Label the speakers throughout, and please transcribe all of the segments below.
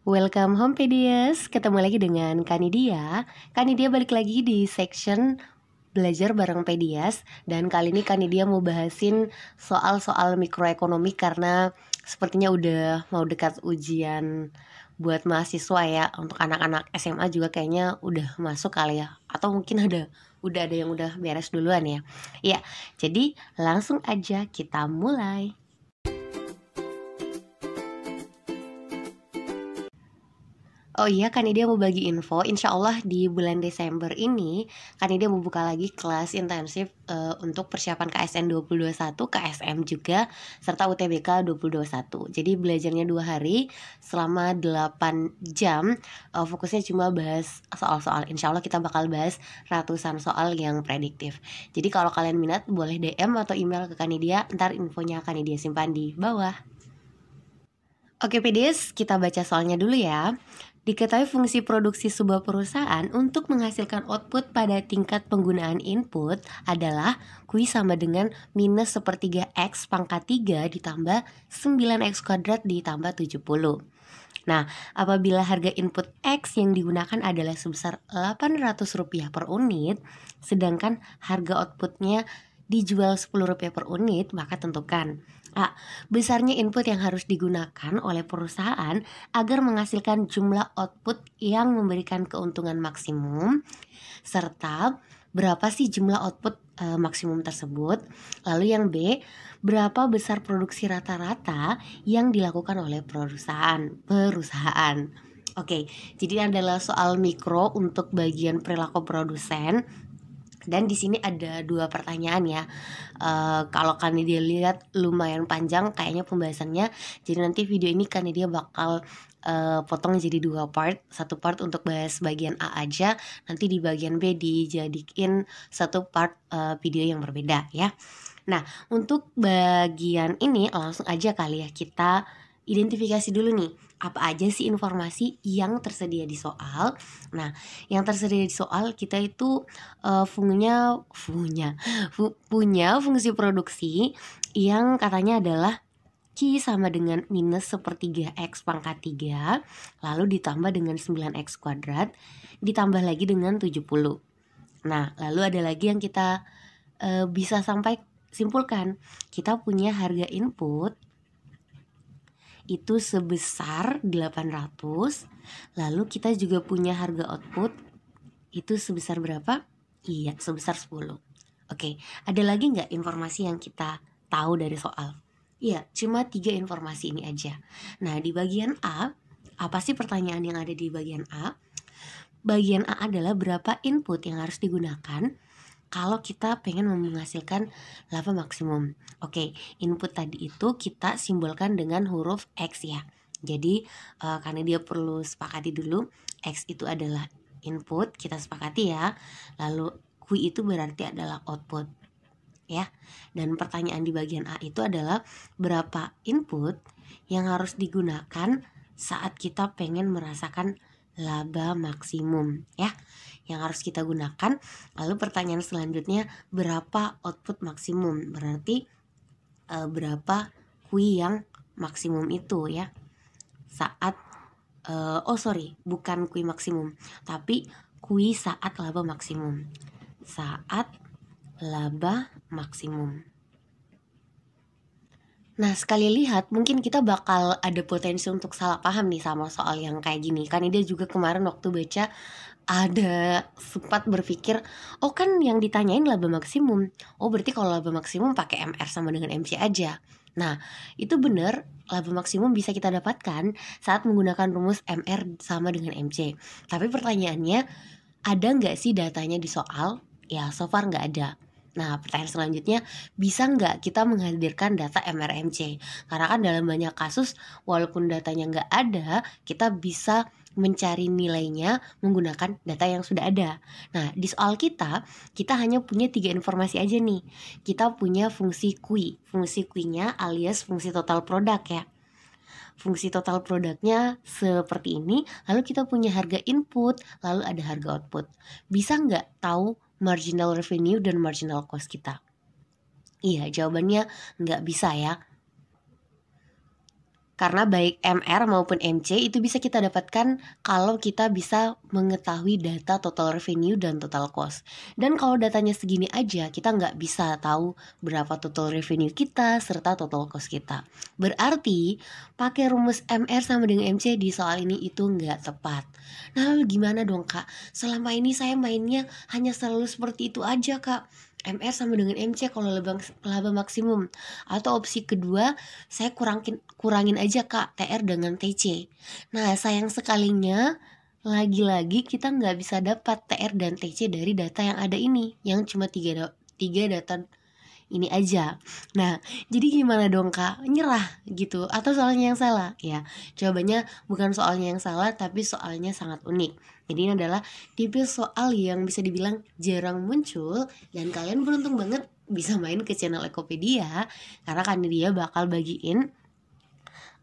Speaker 1: Welcome home Pedias, ketemu lagi dengan Kanidia. Kanidia balik lagi di section belajar bareng Pedias. Dan kali ini Kanidia mau bahasin soal-soal mikroekonomi karena sepertinya udah mau dekat ujian buat mahasiswa ya. Untuk anak-anak SMA juga kayaknya udah masuk kali ya. Atau mungkin udah ada yang udah beres duluan ya. Ya, jadi langsung aja kita mulai. Oh iya, Kanidia mau bagi info. Insya Allah di bulan Desember ini Kanidia mau buka lagi kelas intensif untuk persiapan KSN 2021, KSM juga, serta UTBK 2021. Jadi belajarnya 2 hari selama 8 jam. Fokusnya cuma bahas soal-soal. Insya Allah kita bakal bahas ratusan soal yang prediktif. Jadi kalau kalian minat boleh DM atau email ke Kanidia. Ntar infonya Kanidia simpan di bawah. Oke PDS, kita baca soalnya dulu ya. Diketahui fungsi produksi sebuah perusahaan untuk menghasilkan output pada tingkat penggunaan input adalah Q sama dengan minus sepertiga X pangkat 3 ditambah 9X kuadrat ditambah 70. Nah, apabila harga input X yang digunakan adalah sebesar Rp800 per unit, sedangkan harga outputnya dijual Rp10 per unit, maka tentukan A. Besarnya input yang harus digunakan oleh perusahaan agar menghasilkan jumlah output yang memberikan keuntungan maksimum, serta berapa sih jumlah output maksimum tersebut. Lalu yang B, berapa besar produksi rata-rata yang dilakukan oleh perusahaan. Oke, jadi adalah soal mikro untuk bagian perilaku produsen. Dan di sini ada 2 pertanyaan ya. Kalau Kanidia lihat lumayan panjang kayaknya pembahasannya. Jadi nanti video ini Kanidia bakal potong jadi 2 part. Satu part untuk bahas bagian A aja. Nanti di bagian B dijadiin satu part video yang berbeda ya. Nah, untuk bagian ini langsung aja kali ya kita identifikasi dulu nih, apa aja sih informasi yang tersedia di soal. Nah, yang tersedia di soal kita itu punya fungsi produksi yang katanya adalah Q sama dengan minus sepertiga X pangkat 3, lalu ditambah dengan 9X kuadrat, ditambah lagi dengan 70. Nah, lalu ada lagi yang kita bisa simpulkan. Kita punya harga input itu sebesar 800, lalu kita juga punya harga output itu sebesar berapa? Iya, sebesar 10. Oke, ada lagi nggak informasi yang kita tahu dari soal? Iya, cuma 3 informasi ini aja. Nah, di bagian A, apa sih pertanyaan yang ada di bagian A? Bagian A adalah berapa input yang harus digunakan kalau kita pengen menghasilkan laba maksimum. Oke, input tadi itu kita simbolkan dengan huruf X ya. Jadi karena dia perlu sepakati dulu, X itu adalah input, kita sepakati ya. Lalu Q itu berarti adalah output ya. Dan pertanyaan di bagian A itu adalah berapa input yang harus digunakan saat kita pengen merasakan laba maksimum ya, yang harus kita gunakan. Lalu pertanyaan selanjutnya, berapa output maksimum, berarti berapa Q yang maksimum itu ya saat bukan Q maksimum, tapi Q saat laba maksimum. Saat laba maksimum. Nah, sekali lihat mungkin kita bakal ada potensi untuk salah paham nih sama soal yang kayak gini. Kan dia juga kemarin waktu baca ada sempat berpikir, oh kan yang ditanyain laba maksimum. Oh berarti kalau laba maksimum pakai MR sama dengan MC aja. Nah, itu benar, laba maksimum bisa kita dapatkan saat menggunakan rumus MR sama dengan MC. Tapi pertanyaannya, ada nggak sih datanya di soal? Ya, so far nggak ada. Nah, pertanyaan selanjutnya, bisa nggak kita menghadirkan data MRMC? Karena kan dalam banyak kasus, walaupun datanya nggak ada, kita bisa mencari nilainya menggunakan data yang sudah ada. Nah, di soal kita hanya punya 3 informasi aja nih. Kita punya fungsi Q. Fungsi Q-nya alias fungsi total produk ya. Fungsi total produknya seperti ini. Lalu kita punya harga input, lalu ada harga output. Bisa nggak tahu marginal revenue dan marginal cost kita? Iya, jawabannya nggak bisa ya. Karena baik MR maupun MC itu bisa kita dapatkan kalau kita bisa mengetahui data total revenue dan total cost. Dan kalau datanya segini aja, kita nggak bisa tahu berapa total revenue kita serta total cost kita. Berarti pakai rumus MR sama dengan MC di soal ini itu nggak tepat. Nah lalu gimana dong kak? Selama ini saya mainnya hanya selalu seperti itu aja kak. MR sama dengan MC kalau laba maksimum. Atau opsi kedua, saya kurangin aja kak TR dengan TC. Nah sayang sekalinya lagi-lagi kita nggak bisa dapat TR dan TC dari data yang ada ini, yang cuma tiga data ini aja. Nah, jadi gimana dong kak? Nyerah gitu? Atau soalnya yang salah? Ya, jawabannya bukan soalnya yang salah, tapi soalnya sangat unik. Jadi ini adalah tipe soal yang bisa dibilang jarang muncul, dan kalian beruntung banget bisa main ke channel Ekopedia, karena kan dia bakal bagiin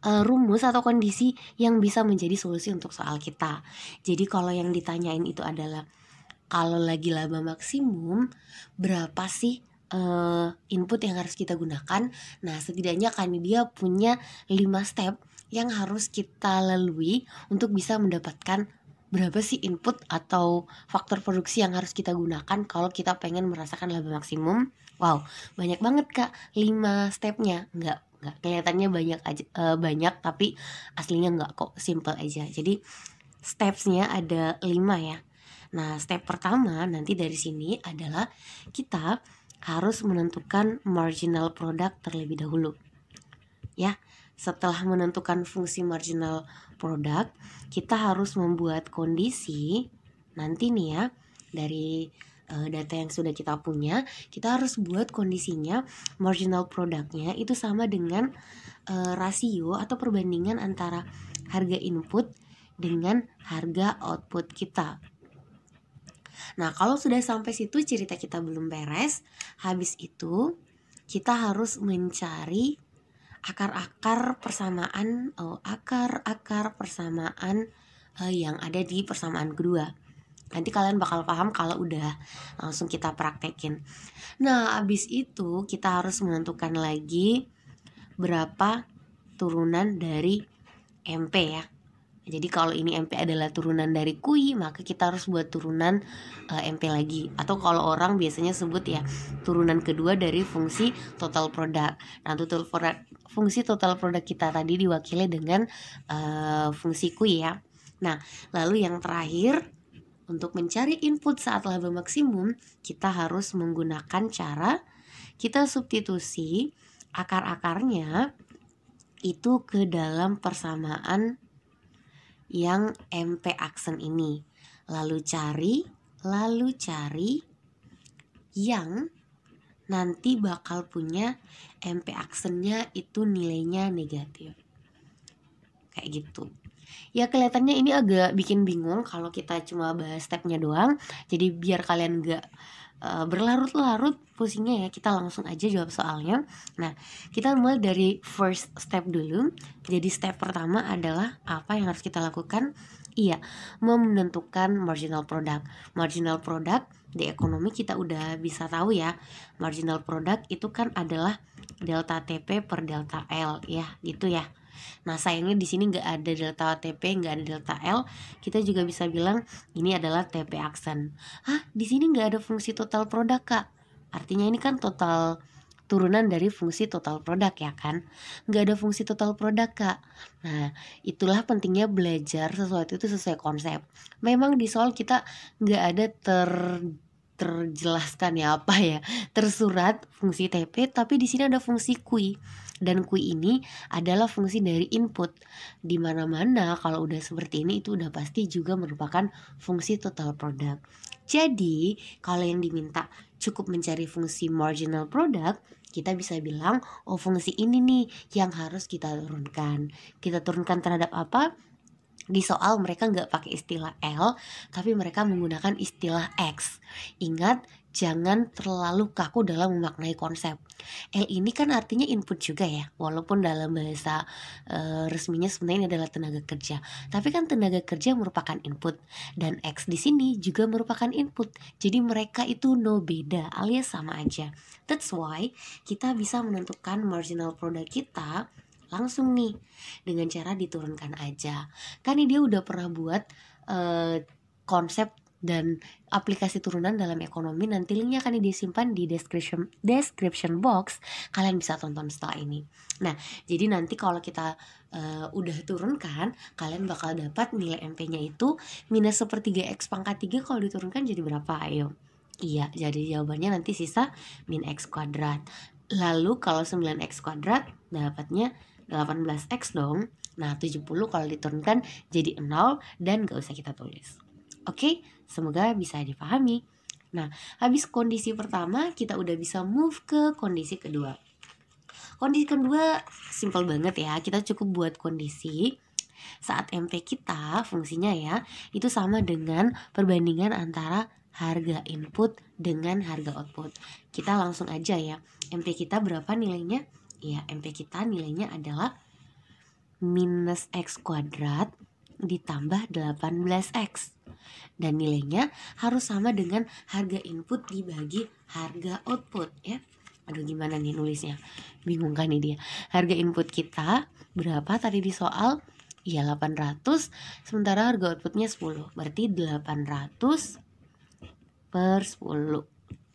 Speaker 1: rumus atau kondisi yang bisa menjadi solusi untuk soal kita. Jadi kalau yang ditanyain itu adalah kalau lagi laba maksimum berapa sih input yang harus kita gunakan. Nah setidaknya kan dia punya 5 step yang harus kita lalui untuk bisa mendapatkan berapa sih input atau faktor produksi yang harus kita gunakan kalau kita pengen merasakan laba maksimum. Wow, banyak banget kak 5 stepnya. Nggak kelihatannya banyak tapi aslinya nggak kok, simple aja. Jadi stepsnya ada 5 ya. Nah step pertama nanti dari sini adalah kita harus menentukan marginal product terlebih dahulu ya. Setelah menentukan fungsi marginal product, kita harus membuat kondisi nanti nih ya, dari data yang sudah kita punya, kita harus buat kondisinya marginal productnya itu sama dengan rasio atau perbandingan antara harga input dengan harga output kita. Nah kalau sudah sampai situ cerita kita belum beres. Habis itu kita harus mencari akar-akar persamaan yang ada di persamaan kedua. Nanti kalian bakal paham kalau udah langsung kita praktekin. Nah abis itu kita harus menentukan lagi berapa turunan dari MP ya. Jadi kalau ini MP adalah turunan dari QI, maka kita harus buat turunan MP lagi. Atau kalau orang biasanya sebut ya, turunan kedua dari fungsi total product. Nah, fungsi total product kita tadi diwakili dengan fungsi QI ya. Nah, lalu yang terakhir, untuk mencari input saat laba maksimum, kita harus menggunakan cara kita substitusi akar-akarnya itu ke dalam persamaan yang MP aksen ini. Lalu cari yang nanti bakal punya MP aksennya itu nilainya negatif. Kayak gitu. Ya kelihatannya ini agak bikin bingung kalau kita cuma bahas stepnya doang. Jadi biar kalian gak berlarut-larut pusingnya ya, kita langsung aja jawab soalnya. Nah kita mulai dari first step dulu. Jadi step pertama adalah apa yang harus kita lakukan? Iya, menentukan marginal product. Marginal product di ekonomi kita udah bisa tahu ya. Marginal product itu kan adalah delta TP per delta L ya, gitu ya. Nah sayangnya di sini nggak ada delta TP, nggak ada delta L. Kita juga bisa bilang ini adalah TP aksen. Di sini nggak ada fungsi total produk kak. Artinya ini kan total turunan dari fungsi total produk ya kan. Nggak ada fungsi total produk kak. Nah itulah pentingnya belajar sesuatu itu sesuai konsep. Memang di soal kita nggak ada terjelaskan ya tersurat fungsi TP, tapi di sini ada fungsi QI. Dan QI ini adalah fungsi dari input. Di mana-mana kalau udah seperti ini itu udah pasti juga merupakan fungsi total product. Jadi kalau yang diminta cukup mencari fungsi marginal product, kita bisa bilang fungsi ini nih yang harus kita turunkan. Kita turunkan terhadap apa? Di soal mereka nggak pakai istilah L, tapi mereka menggunakan istilah X. Ingat, jangan terlalu kaku dalam memaknai konsep. L ini kan artinya input juga ya, walaupun dalam bahasa resminya sebenarnya ini adalah tenaga kerja. Tapi kan tenaga kerja merupakan input, dan X di sini juga merupakan input. Jadi mereka itu no beda, alias sama aja. That's why kita bisa menentukan marginal product kita Langsung nih dengan cara diturunkan aja. Kan ini dia udah pernah buat konsep dan aplikasi turunan dalam ekonomi. Nanti linknya akan disimpan di description box. Kalian bisa tonton setelah ini. Nah, jadi nanti kalau kita udah turunkan, kalian bakal dapat nilai MP-nya itu minus sepertiga X pangkat 3. Kalau diturunkan jadi berapa? Ayo. Iya, jadi jawabannya nanti sisa min X kuadrat. Lalu kalau 9X kuadrat dapatnya 18X dong. Nah, 70 kalau diturunkan jadi 0 dan gak usah kita tulis. Oke, semoga bisa dipahami. Nah, habis kondisi pertama, kita udah bisa move ke kondisi kedua. Kondisi kedua simple banget ya. Kita cukup buat kondisi saat MP kita fungsinya ya, itu sama dengan perbandingan antara harga input dengan harga output. Kita langsung aja ya. MP kita berapa nilainya? Ya, MP kita nilainya adalah minus X kuadrat ditambah 18X. Dan nilainya harus sama dengan harga input dibagi harga output ya. Aduh, gimana nih nulisnya? Bingung kan nih dia. Harga input kita berapa tadi di soal? Ya 800, sementara harga outputnya 10. Berarti 800 per 10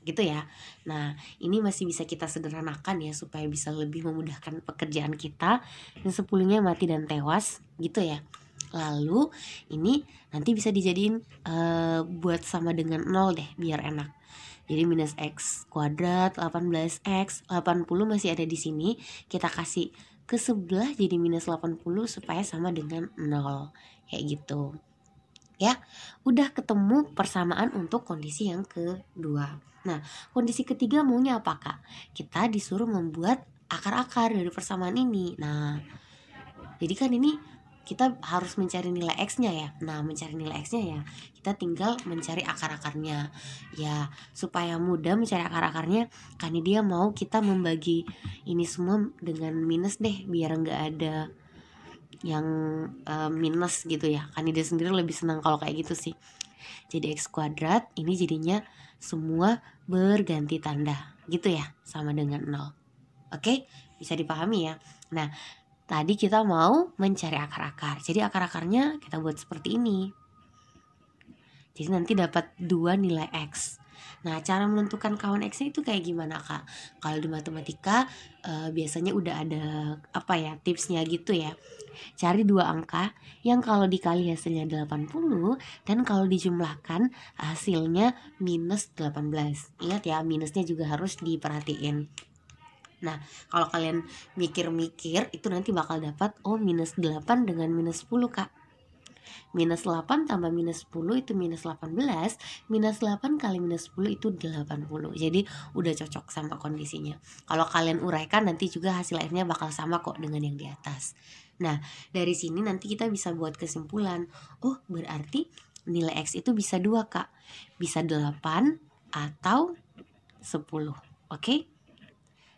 Speaker 1: gitu ya. Nah, ini masih bisa kita sederhanakan ya supaya bisa lebih memudahkan pekerjaan kita. Dan 10-nya mati dan tewas gitu ya. Lalu ini nanti bisa dijadiin buat sama dengan 0 deh biar enak. Jadi minus X kuadrat 18X, 80 masih ada di sini. Kita kasih ke sebelah jadi minus 80 supaya sama dengan 0. Kayak gitu. Ya, udah ketemu persamaan untuk kondisi yang kedua. Nah, kondisi ketiga maunya apa, Kak? Kita disuruh membuat akar-akar dari persamaan ini. Nah, jadi kan ini kita harus mencari nilai X-nya ya. Nah, mencari nilai X-nya ya, kita tinggal mencari akar-akarnya. Ya, supaya mudah mencari akar-akarnya, kan dia mau kita membagi ini semua dengan minus deh, biar nggak ada yang minus gitu ya. Kan dia sendiri lebih senang kalau kayak gitu sih. Jadi X kuadrat ini jadinya semua berganti tanda gitu ya, sama dengan 0. Oke, bisa dipahami ya. Nah, tadi kita mau mencari akar-akar. Jadi akar-akarnya kita buat seperti ini. Jadi nanti dapat 2 nilai X. Nah, cara menentukan kawan X-nya itu kayak gimana, Kak? Kalau di matematika biasanya udah ada apa ya, tipsnya gitu ya. Cari 2 angka yang kalau dikali hasilnya 80 dan kalau dijumlahkan hasilnya minus 18. Ingat ya, minusnya juga harus diperhatiin. Nah, kalau kalian mikir-mikir itu nanti bakal dapat minus 8 dengan minus 10, Kak. Minus 8 tambah minus 10 itu minus 18. Minus 8 kali minus 10 itu 80. Jadi udah cocok sama kondisinya. Kalau kalian uraikan nanti juga hasil akhirnya bakal sama kok dengan yang di atas. Nah, dari sini nanti kita bisa buat kesimpulan. Oh, berarti nilai X itu bisa 2, Kak. Bisa 8 atau 10. Oke?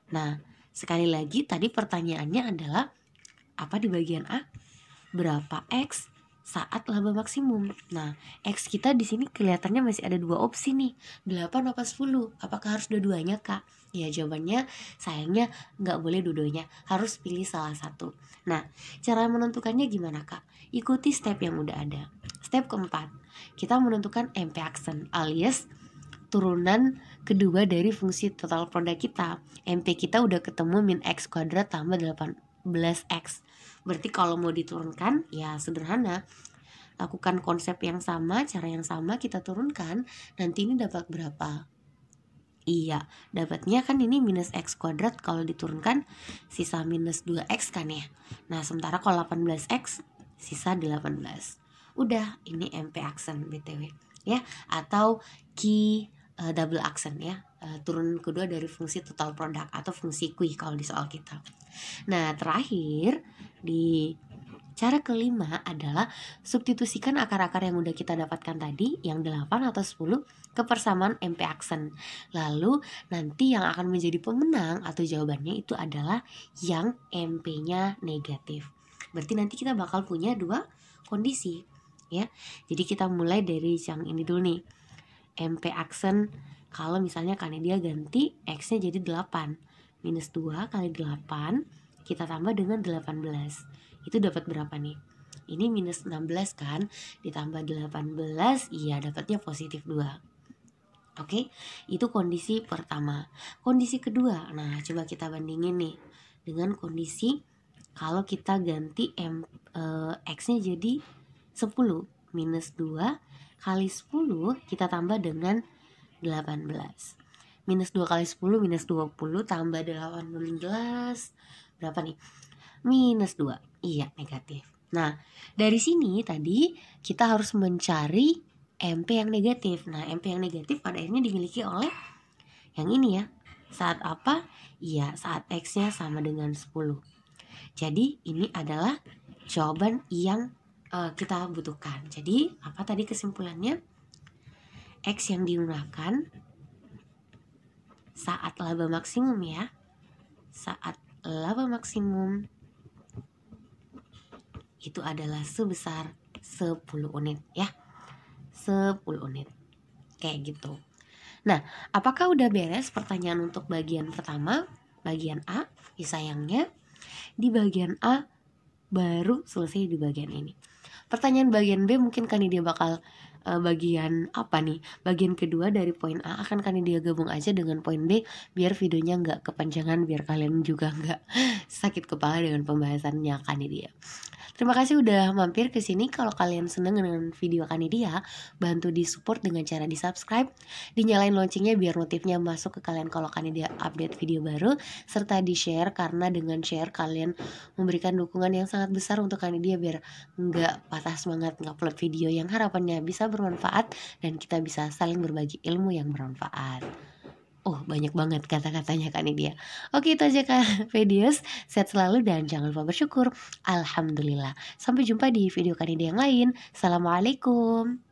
Speaker 1: Nah, sekali lagi tadi pertanyaannya adalah apa di bagian A? Berapa X saat laba maksimum? Nah, X kita di sini kelihatannya masih ada 2 opsi nih. 8 apa 10? Apakah harus dua-duanya, Kak? Ya, jawabannya sayangnya nggak boleh dua-duanya. Harus pilih salah satu. Nah, cara menentukannya gimana, Kak? Ikuti step yang udah ada. Step keempat, kita menentukan MP action alias turunan kedua dari fungsi total produk kita. MP kita udah ketemu min X kuadrat tambah 18X. Berarti kalau mau diturunkan ya sederhana. Lakukan konsep yang sama, cara yang sama kita turunkan. Nanti ini dapat berapa? Iya, dapatnya kan ini minus X kuadrat, kalau diturunkan sisa minus 2X kan ya. Nah, sementara kalau 18X sisa 18. Udah, ini MP action BTW ya, atau key double action ya, turun kedua dari fungsi total product atau fungsi Q kalau di soal kita. Nah, terakhir di cara kelima adalah substitusikan akar-akar yang udah kita dapatkan tadi, yang 8 atau 10, ke persamaan MP action. Lalu nanti yang akan menjadi pemenang atau jawabannya itu adalah yang MP-nya negatif. Berarti nanti kita bakal punya 2 kondisi ya. Jadi kita mulai dari yang ini dulu nih. MP action kalau misalnya karena dia ganti X-nya jadi 8. Minus 2 kali 8 kita tambah dengan 18. Itu dapat berapa nih? Ini minus 16 kan, ditambah 18, iya dapatnya positif 2. Oke, itu kondisi pertama. Kondisi kedua, nah coba kita bandingin nih dengan kondisi kalau kita ganti X-nya jadi 10. Minus 2 kali 10 kita tambah dengan 18. Minus 2 kali 10 minus 20 tambah 18. Berapa nih? Minus 2. Iya, negatif. Nah, dari sini tadi kita harus mencari MP yang negatif. Nah, MP yang negatif pada akhirnya dimiliki oleh yang ini ya. Saat apa? Iya, saat X-nya sama dengan 10. Jadi, ini adalah jawaban yang kita butuhkan. Jadi, apa tadi kesimpulannya? X yang digunakan saat laba maksimum ya. Saat laba maksimum itu adalah sebesar 10 unit ya. 10 unit. Kayak gitu. Nah, apakah udah beres pertanyaan untuk bagian pertama? Bagian A? Ya sayangnya di bagian A baru selesai di bagian ini. Pertanyaan bagian B mungkin kan dia bakal bagian apa nih? Bagian kedua dari poin A akan kan dia gabung aja dengan poin B biar videonya nggak kepanjangan, biar kalian juga nggak sakit kepala dengan pembahasannya kan dia. Terima kasih udah mampir ke sini. Kalau kalian seneng dengan video Kanidia, bantu di support dengan cara di subscribe, dinyalain loncengnya biar notifnya masuk ke kalian kalau Kanidia update video baru, serta di share karena dengan share kalian memberikan dukungan yang sangat besar untuk Kanidia biar nggak patah semangat ngupload video yang harapannya bisa bermanfaat dan kita bisa saling berbagi ilmu yang bermanfaat. Oh, banyak banget kata-katanya Kak Nidia. Oke, itu aja Kak Videos. Sehat selalu dan jangan lupa bersyukur. Alhamdulillah. Sampai jumpa di video Kak Nidia yang lain. Assalamualaikum.